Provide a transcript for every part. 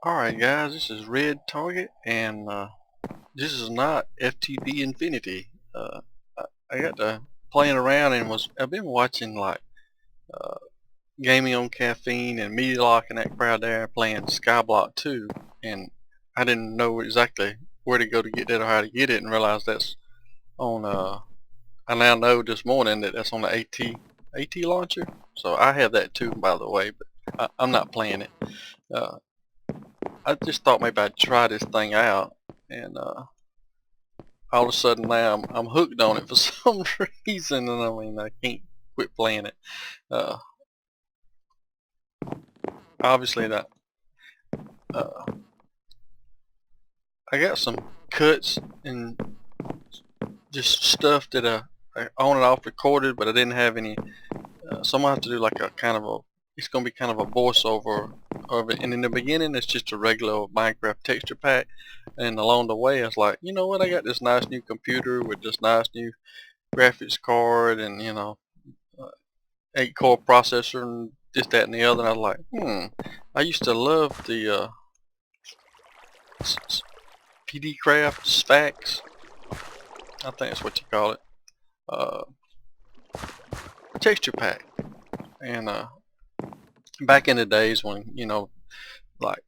Alright guys, this is Redtarget and this is not FTB Infinity. I got to playing around and I've been watching like uh, Gaming on Caffeine and Media Lock and that crowd there playing Skyblock 2, and I didn't know exactly where to go to get that or how to get it, and realized that's on I now know this morning that that's on the AT launcher. So I have that too, by the way, but I'm not playing it. Uh, I just thought maybe I'd try this thing out, and all of a sudden now I'm hooked on it for some reason, and I mean I can't quit playing it. Uh, Obviously that uh, I got some cuts and just stuff that I on and off recorded, but I didn't have any. So I'm gonna have to do like a kind of a. It's gonna be kind of a voiceover of it, and in the beginning it's just a regular Minecraft texture pack, and along the way I was like, you know what, I got this nice new computer with this nice new graphics card, and uh, 8-core processor and this, that, and the other. And I was like, I used to love the PD Craft Spax. I think that's what you call it. Uh, Texture pack. And back in the days when like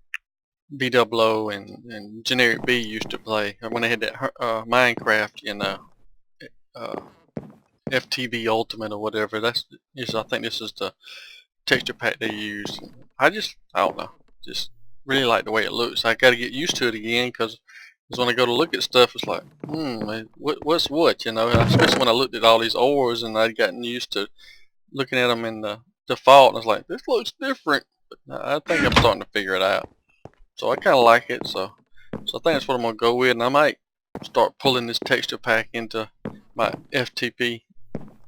BWO and Generic B used to play, when they had that Minecraft, uh, FTB Ultimate or whatever. I think this is the texture pack they use. I don't know, just really like the way it looks. I got to get used to it again because when I go to look at stuff, it's like, what's what, especially when I looked at all these ores and I'd gotten used to looking at them in the default, and I was like, this looks different. But I think I'm starting to figure it out. So I kind of like it. So I think that's what I'm gonna go with, and I might start pulling this texture pack into my FTP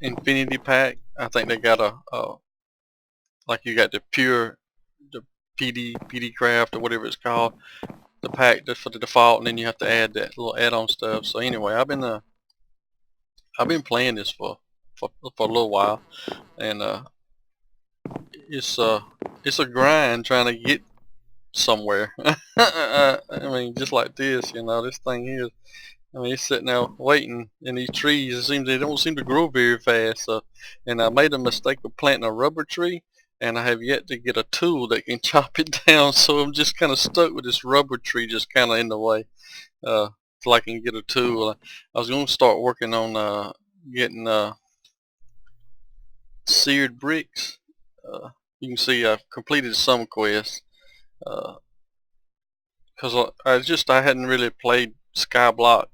Infinity pack. I think they got like you got the PD Craft or whatever it's called, the pack just for the default, and then you have to add that little add-on stuff. So anyway, I've been playing this for a little while, and it's uh it's a grind trying to get somewhere. I mean, just like this, this thing is. I mean, it's sitting there waiting in these trees. It seems they don't seem to grow very fast. And I made a mistake of planting a rubber tree, and I have yet to get a tool that can chop it down. So I'm just kind of stuck with this rubber tree, just kind of in the way, till I can get a tool. I was going to start working on getting seared bricks. You can see I've completed some quests because I hadn't really played Skyblock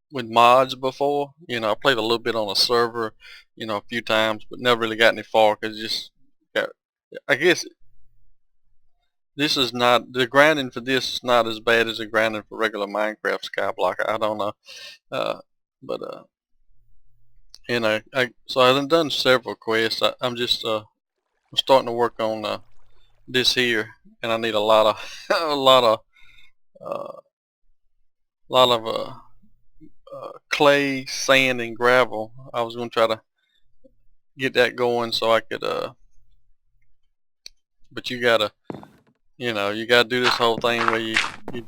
with mods before. I played a little bit on a server, a few times, but never really got any far because just got. I guess this is not the grinding for this is not as bad as the grinding for regular Minecraft Skyblock. I don't know, but so I've done several quests. I'm just I'm starting to work on this here, and I need a lot of a uh, lot of clay, sand, and gravel. I was going to try to get that going so I could but you gotta do this whole thing where you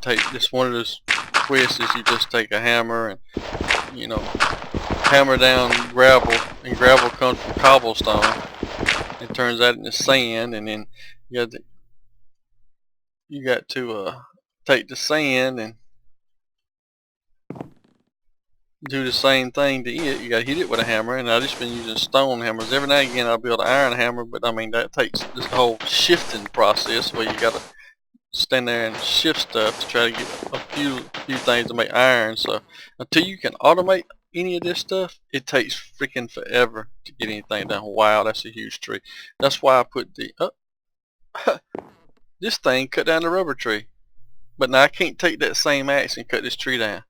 take this one of those quests is you just take a hammer and hammer down gravel, and gravel comes from cobblestone. It turns that into sand, and then you got to take the sand and do the same thing to it. You gotta hit it with a hammer, and I've just been using stone hammers. Every now and again I'll build an iron hammer, but I mean that takes this whole shifting process where you gotta stand there and shift stuff to try to get a few things to make iron. So until you can automate any of this stuff, it takes freaking forever to get anything done. Wow, that's a huge tree. That's why I put the this thing cut down the rubber tree. But now I can't take that same axe and cut this tree down.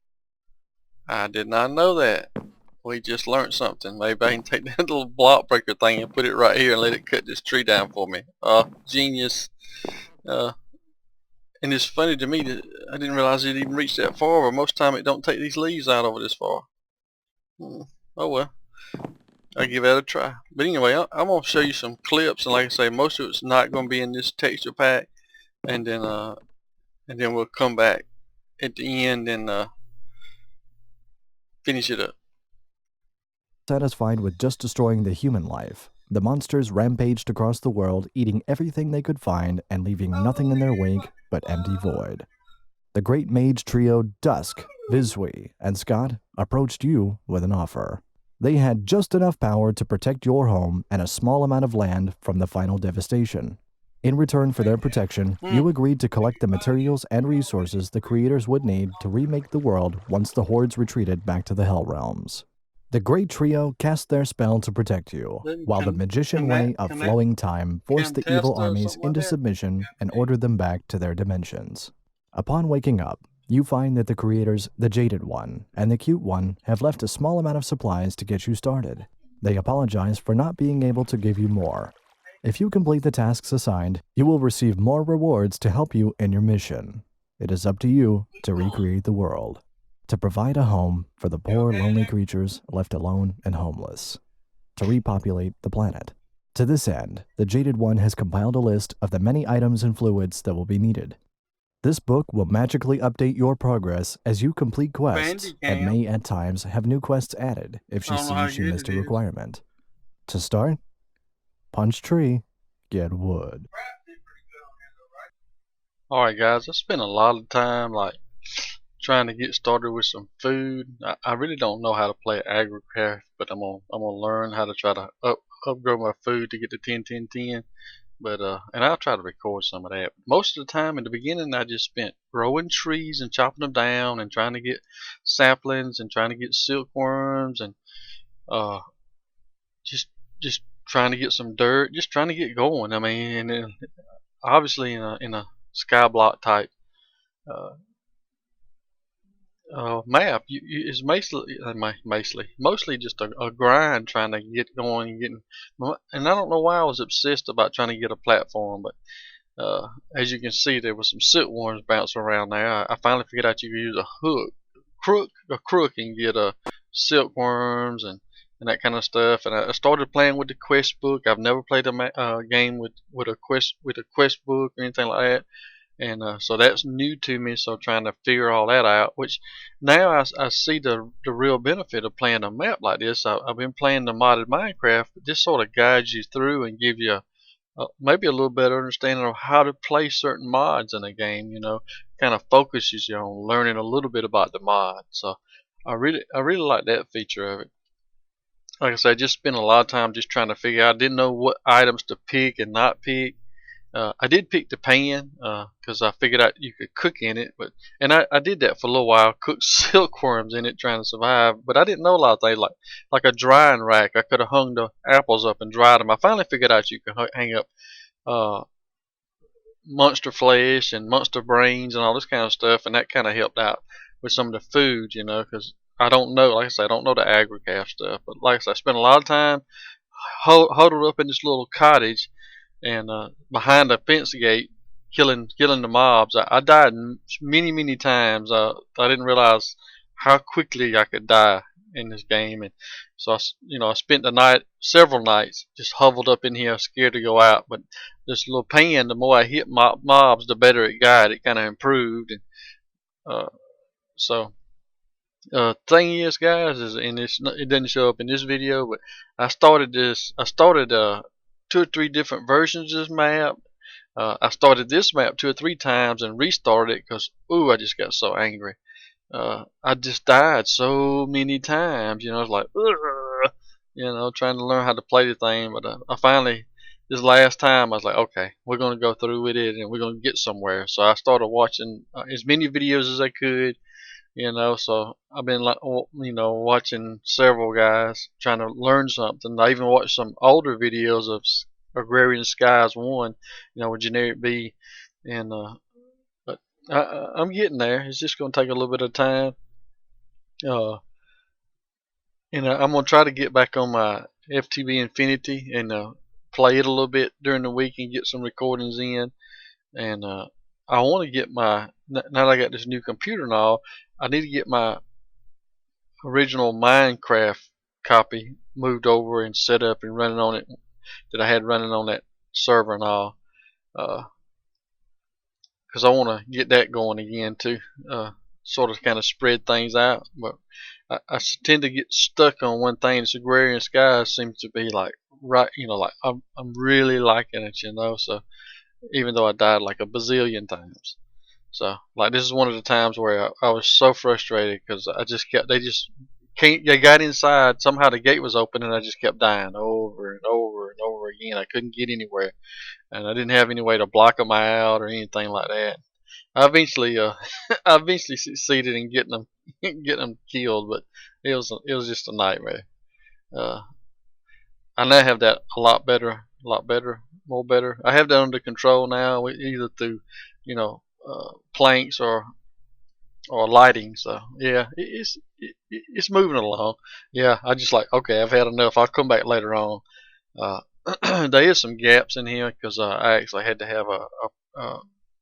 I did not know that. We just learned something. Maybe I can take that little block breaker thing and put it right here and let it cut this tree down for me. Genius. And it's funny to me that I didn't realize it even reached that far, but most time it don't take these leaves out over this far. Oh well, I'll give that a try. But anyway, I'm going to show you some clips, and like I say, most of it's not going to be in this texture pack. And then and then we'll come back at the end and finish it up. Satisfied with just destroying the human life, the monsters rampaged across the world, eating everything they could find and leaving nothing in their wake but empty void. The great mage trio Dusk, Vizsui, and Scott approached you with an offer. They had just enough power to protect your home and a small amount of land from the final devastation. In return for their protection, you agreed to collect the materials and resources the creators would need to remake the world once the hordes retreated back to the Hell Realms. The great trio cast their spell to protect you, while the magician way of flowing time forced the evil armies into submission and ordered them back to their dimensions. Upon waking up, you find that the creators, the Jaded One and the Cute One, have left a small amount of supplies to get you started. They apologize for not being able to give you more. If you complete the tasks assigned, you will receive more rewards to help you in your mission. It is up to you to recreate the world, to provide a home for the poor, lonely creatures left alone and homeless, to repopulate the planet. To this end, the Jaded One has compiled a list of the many items and fluids that will be needed. This book will magically update your progress as you complete quests, and may at times have new quests added if she sees she missed a requirement. To start, punch tree, get wood. Alright guys, I spent a lot of time trying to get started with some food. I really don't know how to play AgriCraft, but I'm gonna learn how to try to upgrow my food to get to 10-10-10. But and I'll try to record some of that. Most of the time in the beginning I just spent growing trees and chopping them down and trying to get saplings and trying to get silkworms and uh just trying to get some dirt, just trying to get going. I mean, and then obviously in a skyblock type uh, map, is mostly just a grind trying to get going and getting. And I don't know why I was obsessed about trying to get a platform, but as you can see, there was some silkworms bouncing around there. I finally figured out you could use a crook, and get silkworms and that kind of stuff. And I started playing with the quest book. I've never played a game with a quest book or anything like that, and so that's new to me. So trying to figure all that out, which now I see the real benefit of playing a map like this. I've been playing the modded Minecraft, but this sort of guides you through and give you maybe a little better understanding of how to play certain mods in a game. Kind of focuses you on learning a little bit about the mod. So I really like that feature of it. Like I said, I just spent a lot of time just trying to figure out. I didn't know what items to pick and not pick. I did pick the pan because I figured out you could cook in it, and I did that for a little while, cooked silkworms in it trying to survive. But I didn't know a lot of things like a drying rack. I could have hung the apples up and dried them. I finally figured out you could hang up uh, monster flesh and monster brains and all this kind of stuff, and that kind of helped out with some of the food, because I don't know, like I said, I don't know the AgriCraft stuff, but like I said, I spent a lot of time huddled up in this little cottage and behind a fence gate, killing the mobs. I died many times. I didn't realize how quickly I could die in this game, and so I spent the night, several nights, just huddled up in here, scared to go out. But this little pan, the more I hit mobs, the better it got. It kind of improved, and uh, so. Thing is, guys, it doesn't show up in this video, but I started 2 or 3 different versions of this map. I started this map 2 or 3 times and restarted it because, ooh, I just got so angry. I just died so many times, it's like, ugh, trying to learn how to play the thing. But I finally, this last time, I was like, okay, we're going to go through with it and we're going to get somewhere. So I started watching as many videos as I could. So I've been watching several guys trying to learn something. I even watched some older videos of Agrarian Skies 1, with Generic B, and but I'm getting there. It's just going to take a little bit of time. Uh, I'm going to try to get back on my FTB Infinity and play it a little bit during the week and get some recordings in. And I want to get now that I got this new computer and all, I need to get my original Minecraft copy moved over and set up and running on it that I had running on that server and all. because I want to get that going again too. Sort of kind of spread things out, but I tend to get stuck on one thing. This Agrarian Skies seems to be like right, like I'm really liking it, So even though I died like a bazillion times, so like this is one of the times where I was so frustrated because I just kept they just can't they got inside somehow the gate was open and I just kept dying over and over and over again. I couldn't get anywhere and I didn't have any way to block them out or anything like that. I eventually I eventually succeeded in getting them getting them killed, but it was just a nightmare. Uh, I now have that a lot better, more better. I have that under control now, either through planks or lighting. So yeah, it's moving along. Yeah, I just like okay, I've had enough. I'll come back later on. Uh, there is some gaps in here because I actually had to have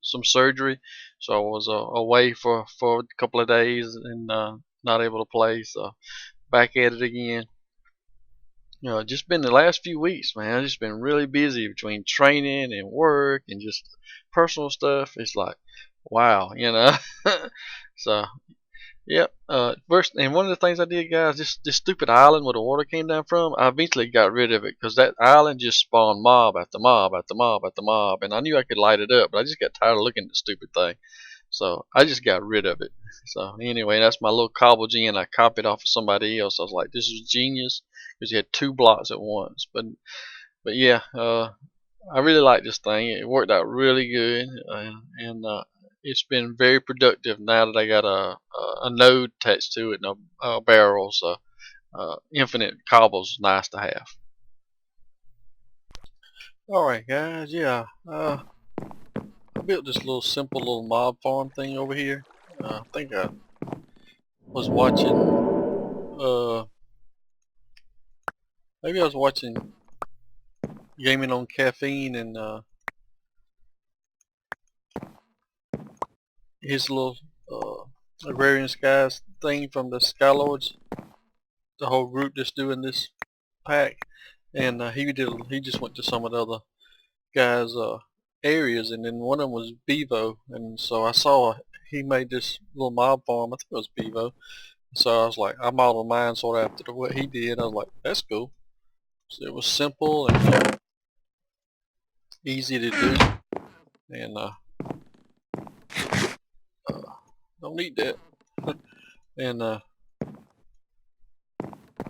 some surgery, so I was away for a couple of days and not able to play. So back at it again. Just been the last few weeks, man. I've just been really busy between training and work and just personal stuff. It's like, wow. So yep. First, and one of the things I did, guys, this stupid island where the water came down from, I eventually got rid of it because that island just spawned mob after mob after mob after mob, and I knew I could light it up, but I just got tired of looking at the stupid thing, so I just got rid of it. So anyway, that's my little cobble gen. I copied off of somebody else. I was like, this is genius because you had two blocks at once. But yeah, I really like this thing. It worked out really good, and it's been very productive now that I got a node attached to it and a barrel. So infinite cobble's nice to have. All right, guys. Yeah, I built this little simple little mob farm thing over here. I think I was watching. Maybe I was watching Gaming on Caffeine and his little Agrarian Skies thing from the Skylords. The whole group just doing this pack, and he just went to some of the other guys' areas, and then one of them was Bevo, and so I saw he made this little mob farm. I think it was Bevo. So I was like, I modeled mine sort of after what he did. I was like, that's cool. So it was simple and easy to do, and don't need that. And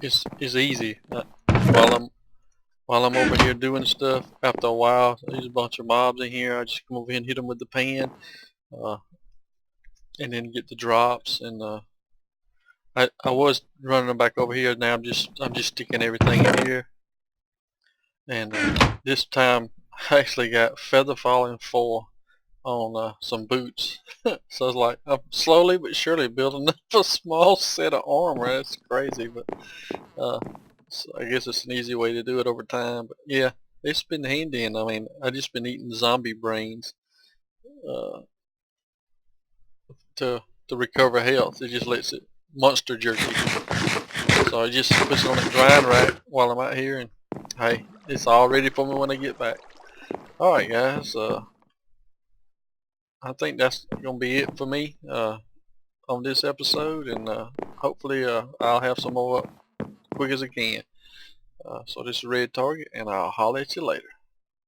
it's easy. While I'm while I'm over here doing stuff, after a while, there's a bunch of mobs in here. I just come over here and hit them with the pan, uh, and then get the drops. And I was running them back over here. Now I'm just sticking everything in here. And this time I actually got feather falling 4 on some boots. So it's like I'm slowly but surely building up a small set of armor. That's crazy, but so I guess it's an easy way to do it over time. But yeah, it's been handy, and I mean I just been eating zombie brains uh, to recover health. It just lets it monster jerky. So I just put it on a drying rack while I'm out here, and hey, it's all ready for me when I get back. All right, guys. I think that's gonna be it for me on this episode, and hopefully I'll have some more up quick as I can. So this is Redtarget, and I'll holler at you later.